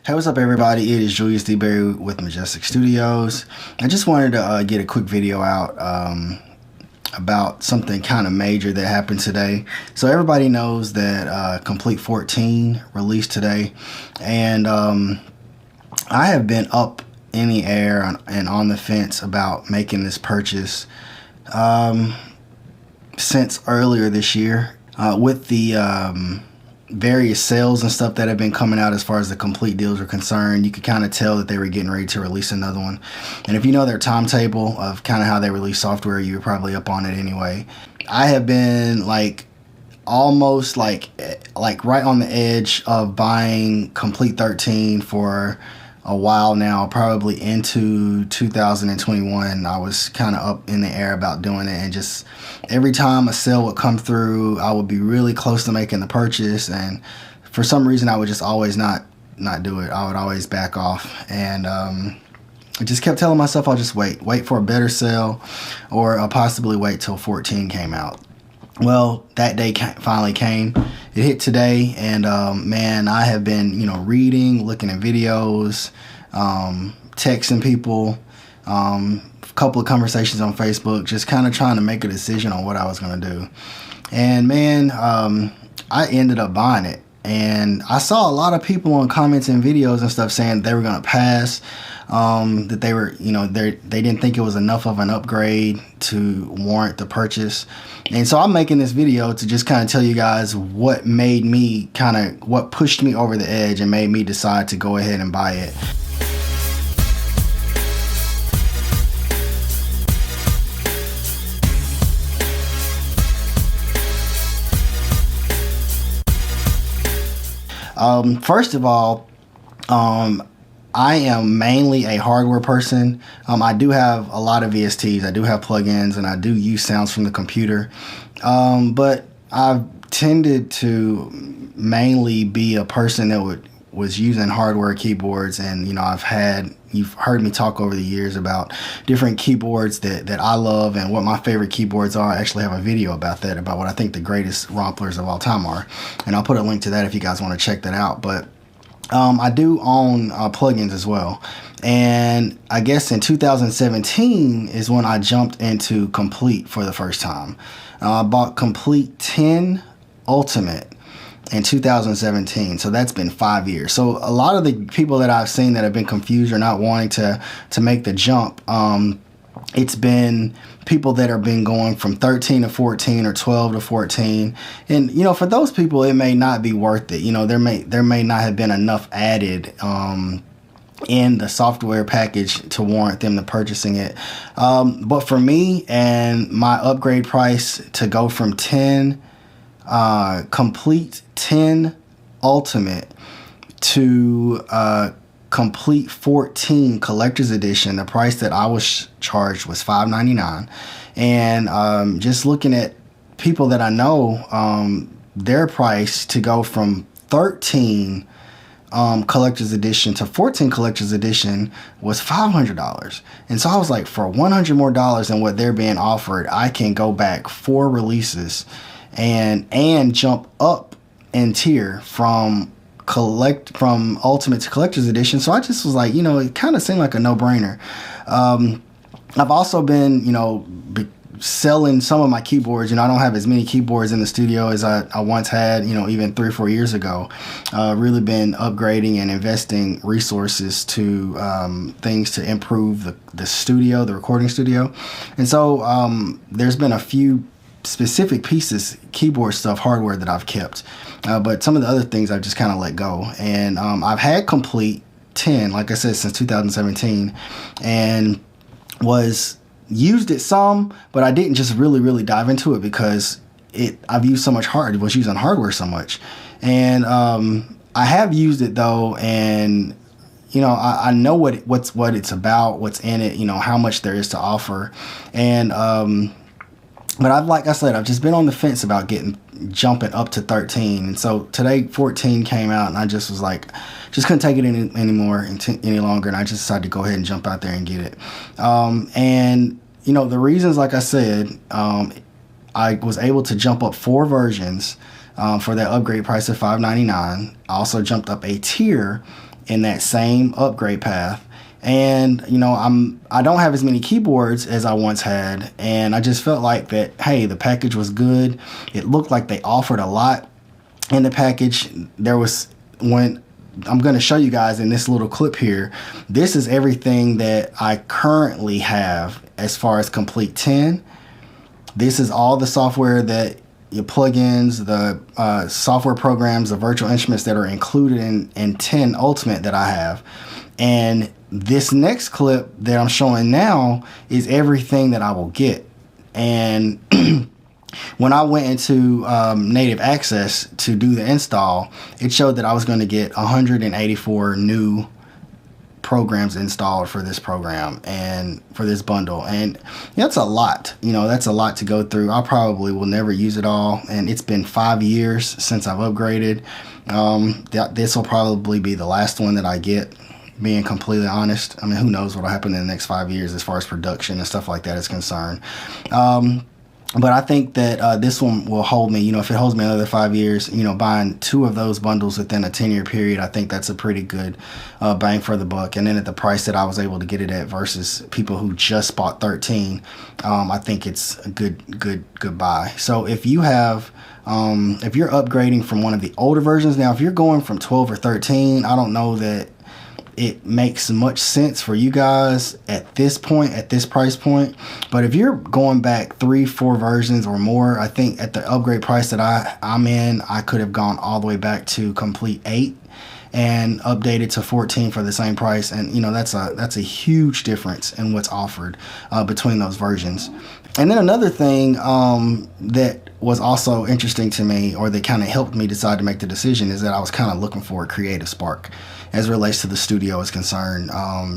Hey, what's up everybody? It is Julius DeBerry with Majestic Studios. I just wanted to get a quick video out about something kind of major that happened today. So everybody knows that Komplete 14 released today, and I have been up in the air and on the fence about making this purchase since earlier this year with the various sales and stuff that have been coming out as far as the Komplete deals are concerned. You could kind of tell that they were getting ready to release another one. And if you know their timetable of kind of how they release software, you're probably up on it anyway. I have been like almost like right on the edge of buying Komplete 13 for a while now, probably into 2021. I was kind of up in the air about doing it, and just every time a sale would come through, I would be really close to making the purchase, and for some reason I would just always not do it. I would always back off, and I just kept telling myself I'll just wait for a better sale, or I'll possibly wait till 14 came out. Well, that day finally came. It hit today, and man, I have been, reading, looking at videos, texting people, a couple of conversations on Facebook, just kind of trying to make a decision on what I was going to do. And man, I ended up buying it. And I saw a lot of people on comments and videos and stuff saying they were going to pass, that they were, they didn't think it was enough of an upgrade to warrant the purchase. And so I'm making this video to just kind of tell you guys what made me what pushed me over the edge and made me decide to go ahead and buy it. First of all, I am mainly a hardware person. I do have a lot of VSTs, I do have plugins, and I do use sounds from the computer. But I've tended to mainly be a person that was using hardware keyboards, and you've heard me talk over the years about different keyboards that I love and what my favorite keyboards are. I actually have a video about that, about what I think the greatest romplers of all time are, and I'll put a link to that if you guys want to check that out. But I do own plugins as well, and I guess in 2017 is when I jumped into Komplete for the first time. I bought Komplete 10 Ultimate in 2017, so that's been 5 years. So a lot of the people that I've seen that have been confused or not wanting to make the jump, it's been people that have been going from 13 to 14 or 12 to 14, and for those people it may not be worth it. There may not have been enough added in the software package to warrant them to purchasing it, but for me and my upgrade price to go from 10 Komplete 10 Ultimate to Komplete 14 Collector's Edition, the price that I was charged was $5.99. And just looking at people that I know, their price to go from 13 Collector's Edition to 14 Collector's Edition was $500. And so I was like, for $100 more than what they're being offered, I can go back 4 releases and jump up in tier from Ultimate to Collector's Edition. So I just was like, it kind of seemed like a no-brainer. I've also been, selling some of my keyboards. I don't have as many keyboards in the studio as I once had, even 3 or 4 years ago. Really been upgrading and investing resources to things to improve the studio, the recording studio. And so there's been a few specific pieces, keyboard stuff, hardware that I've kept, but some of the other things I've just kind of let go. And I've had Komplete 10, like I said, since 2017, and used it some, but I didn't just really dive into it because I've used so much was using hardware so much. And I have used it though, and I know what it's about, what's in it, how much there is to offer. And but like I said, I've just been on the fence about jumping up to 13. And so today 14 came out, and I just was like, just couldn't take it any longer. And I just decided to go ahead and jump out there and get it. And the reasons, like I said, I was able to jump up 4 versions for that upgrade price of $5.99. I also jumped up a tier in that same upgrade path. And you know, I don't have as many keyboards as I once had, and I just felt like that, hey, the package was good. It looked like they offered a lot in the package. There was, when I'm going to show you guys in this little clip here, this is everything that I currently have as far as Komplete 10. This is all the software that your plugins, the software programs, the virtual instruments that are included in 10 Ultimate that I have. And this next clip that I'm showing now is everything that I will get. And when I went into Native Access to do the install, it showed that I was going to get 184 new programs installed for this program and for this bundle. And that's a lot. You know, that's a lot to go through. I probably will never use it all. And it's been 5 years since I've upgraded. This will probably be the last one that I get, being completely honest. I mean, who knows what will happen in the next 5 years as far as production and stuff like that is concerned. But I think that this one will hold me. You know, if it holds me another 5 years, you know, buying 2 of those bundles within a 10-year period, I think that's a pretty good bang for the buck. And then at the price that I was able to get it at versus people who just bought 13, I think it's a good buy. So if you have, if you're upgrading from one of the older versions, now if you're going from 12 or 13, I don't know that it makes much sense for you guys at this point, at this price point. But if you're going back 3-4 versions or more, I think at the upgrade price that I'm in, I could have gone all the way back to Komplete 8 and updated to 14 for the same price. And you know, that's a huge difference in what's offered between those versions. And then another thing that was also interesting to me, or that kind of helped me decide to make the decision, is that I was kind of looking for a creative spark as it relates to the studio is concerned,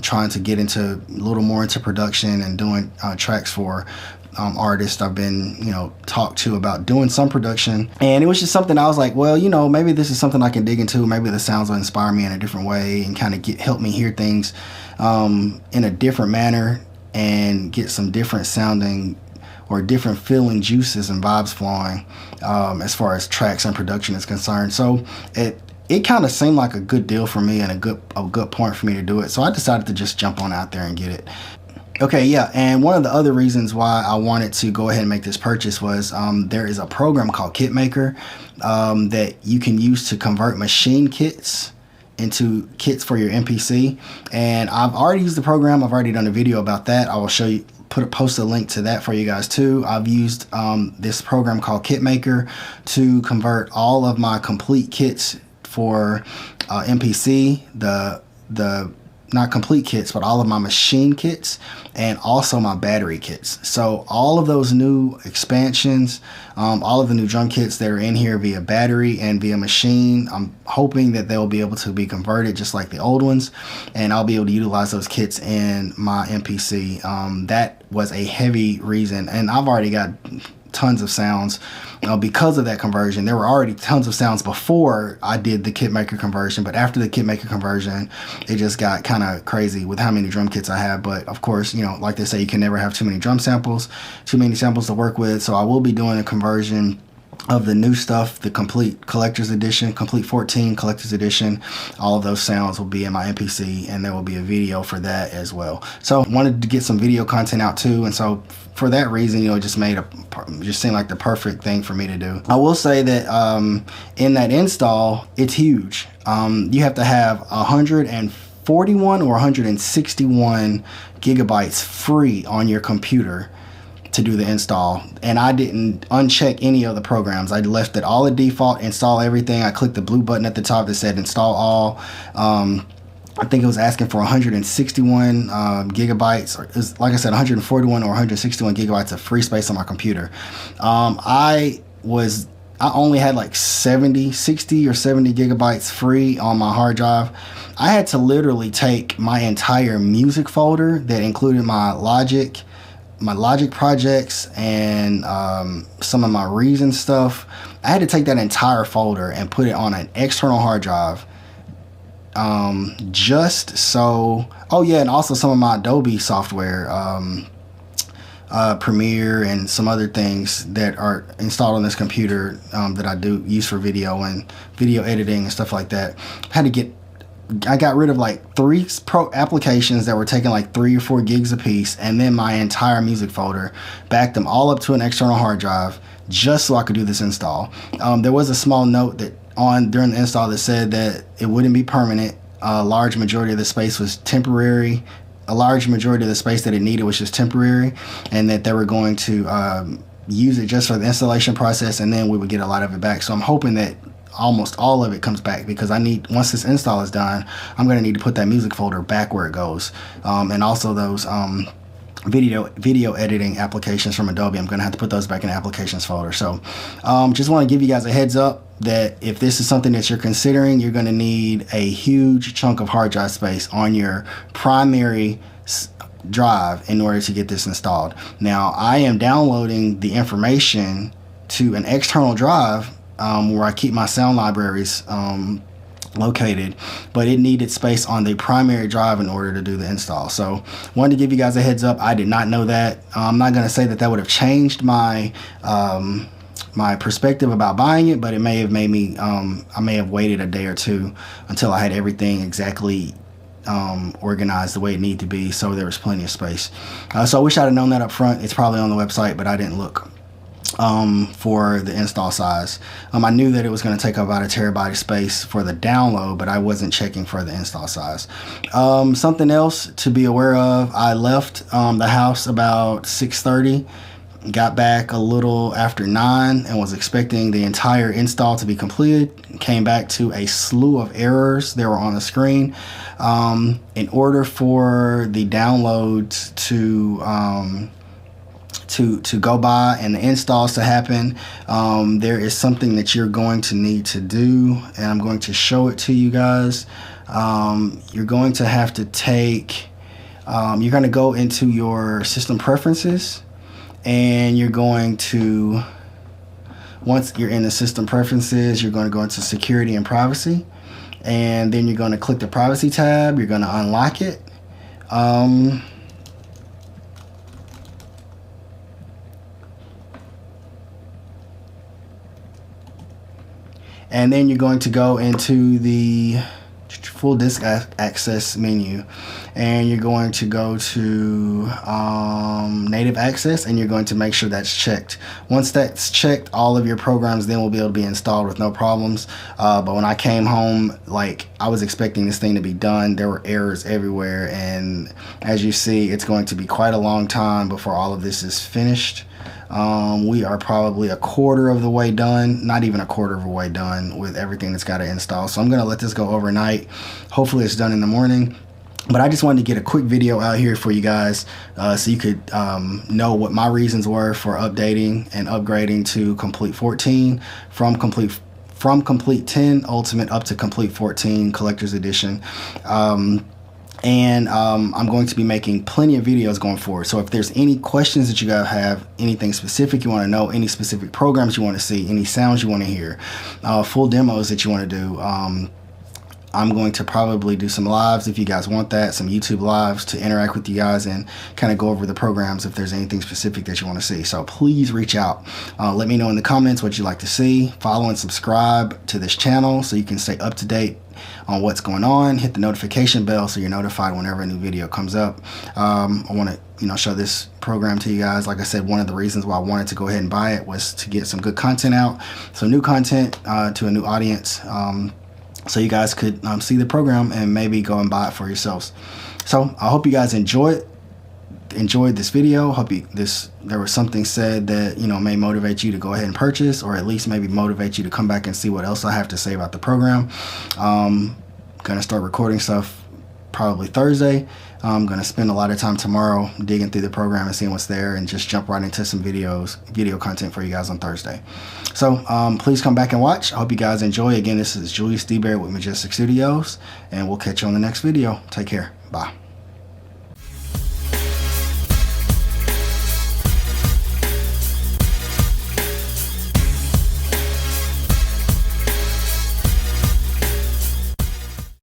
trying to get into a little more into production and doing tracks for artists I've been, you know, talked to about doing some production. And it was just something I was like, well, you know, maybe this is something I can dig into. Maybe the sounds will inspire me in a different way and kind of help me hear things in a different manner and get some different sounding or different feeling juices and vibes flowing as far as tracks and production is concerned. So it kind of seemed like a good deal for me and a good point for me to do it. So I decided to just jump on out there and get it. Okay, yeah, and one of the other reasons why I wanted to go ahead and make this purchase was there is a program called Kitmaker that you can use to convert machine kits into kits for your MPC. And I've already used the program. I've already done a video about that. I will show you, post a link to that for you guys too. I've used this program called Kitmaker to convert all of my complete kits for MPC, the not complete kits, but all of my machine kits and also my battery kits. So all of those new expansions, all of the new drum kits that are in here via battery and via machine, I'm hoping that they'll be able to be converted just like the old ones, and I'll be able to utilize those kits in my MPC. That was a heavy reason, and I've already got tons of sounds because of that conversion. There were already tons of sounds before I did the Kitmaker conversion, but after the Kitmaker conversion, it just got kind of crazy with how many drum kits I have. But of course, you know, like they say, you can never have too many drum samples, too many samples to work with. So I will be doing a conversion of the new stuff, the Complete Collector's Edition, Komplete 14 Collector's Edition. All of those sounds will be in my MPC, and there will be a video for that as well. So I wanted to get some video content out too, and so for that reason, you know, it just seemed like the perfect thing for me to do. I will say that in that install, it's huge. You have to have 141 or 161 gigabytes free on your computer to do the install, and I didn't uncheck any of the programs. I left it all at default, install everything. I clicked the blue button at the top that said install all. I think it was asking for 161 gigabytes, or like I said, 141 or 161 gigabytes of free space on my computer. I only had like 60 or 70 gigabytes free on my hard drive. I had to literally take my entire music folder that included my Logic projects and some of my Reason stuff. I had to take that entire folder and put it on an external hard drive, just so, oh yeah, and also some of my Adobe software, Premiere and some other things that are installed on this computer that I do use for video and video editing and stuff like that. I had to get I got rid of like 3 applications that were taking like 3 or 4 gigs a piece, and then my entire music folder, backed them all up to an external hard drive just so I could do this install. There was a small note that during the install that said that it wouldn't be permanent. A large majority of the space was temporary. A large majority of the space that it needed was just temporary, and that they were going to use it just for the installation process, and then we would get a lot of it back. So I'm hoping that almost all of it comes back, because once this install is done, I'm going to need to put that music folder back where it goes, and also those video editing applications from Adobe. I'm going to have to put those back in the applications folder. So just want to give you guys a heads up that if this is something that you're considering, you're going to need a huge chunk of hard drive space on your primary drive in order to get this installed. Now, I am downloading the information to an external drive where I keep my sound libraries located, but it needed space on the primary drive in order to do the install. So wanted to give you guys a heads up. I did not know that. I'm not going to say that would have changed my my perspective about buying it, but it may have made me I may have waited a day or two until I had everything exactly organized the way it needed to be, so there was plenty of space. So I wish I'd have known that up front. It's probably on the website, but I didn't look for the install size. I knew that it was going to take up about 1 terabyte of space for the download, but I wasn't checking for the install size. Something else to be aware of, I left the house about 6:30, got back a little after 9, and was expecting the entire install to be completed. Came back to a slew of errors that were on the screen. In order for the downloads to go by and the installs to happen, there is something that you're going to need to do, and I'm going to show it to you guys. You're going to have to you're going to go into your system preferences, and you're going to, once you're in the system preferences, you're going to go into security and privacy, and then you're going to click the privacy tab. You're going to unlock it. And then you're going to go into the full disk access menu, and you're going to go to native access, and you're going to make sure that's checked. Once that's checked, all of your programs then will be able to be installed with no problems. But when I came home, I was expecting this thing to be done. There were errors everywhere, and as you see, it's going to be quite a long time before all of this is finished. We are probably a quarter of the way done, not even a quarter of the way done with everything that's got to install. So I'm going to let this go overnight. Hopefully it's done in the morning. But I just wanted to get a quick video out here for you guys, so you could know what my reasons were for updating and upgrading to Komplete 14 from Komplete 10 Ultimate up to Komplete 14 Collector's Edition. And I'm going to be making plenty of videos going forward. So if there's any questions that you guys have, anything specific you want to know, any specific programs you want to see, any sounds you want to hear, full demos that you want to do, I'm going to probably do some lives if you guys want that, some YouTube lives to interact with you guys and kind of go over the programs if there's anything specific that you want to see. So please reach out. Let me know in the comments what you'd like to see. Follow and subscribe to this channel so you can stay up to date on what's going on. Hit the notification bell so you're notified whenever a new video comes up. I want to show this program to you guys. Like I said, one of the reasons why I wanted to go ahead and buy it was to get some good content out, so new content to a new audience, so you guys could see the program and maybe go and buy it for yourselves. So I hope you guys enjoyed this video. Hope there was something said that may motivate you to go ahead and purchase, or at least maybe motivate you to come back and see what else I have to say about the program. Gonna start recording stuff probably Thursday. I'm gonna spend a lot of time tomorrow digging through the program and seeing what's there, and just jump right into some video content for you guys on Thursday. So please come back and watch. I hope you guys enjoy. Again, this is Julius DeBerry with Majestic Studios, and we'll catch you on the next video. Take care. Bye.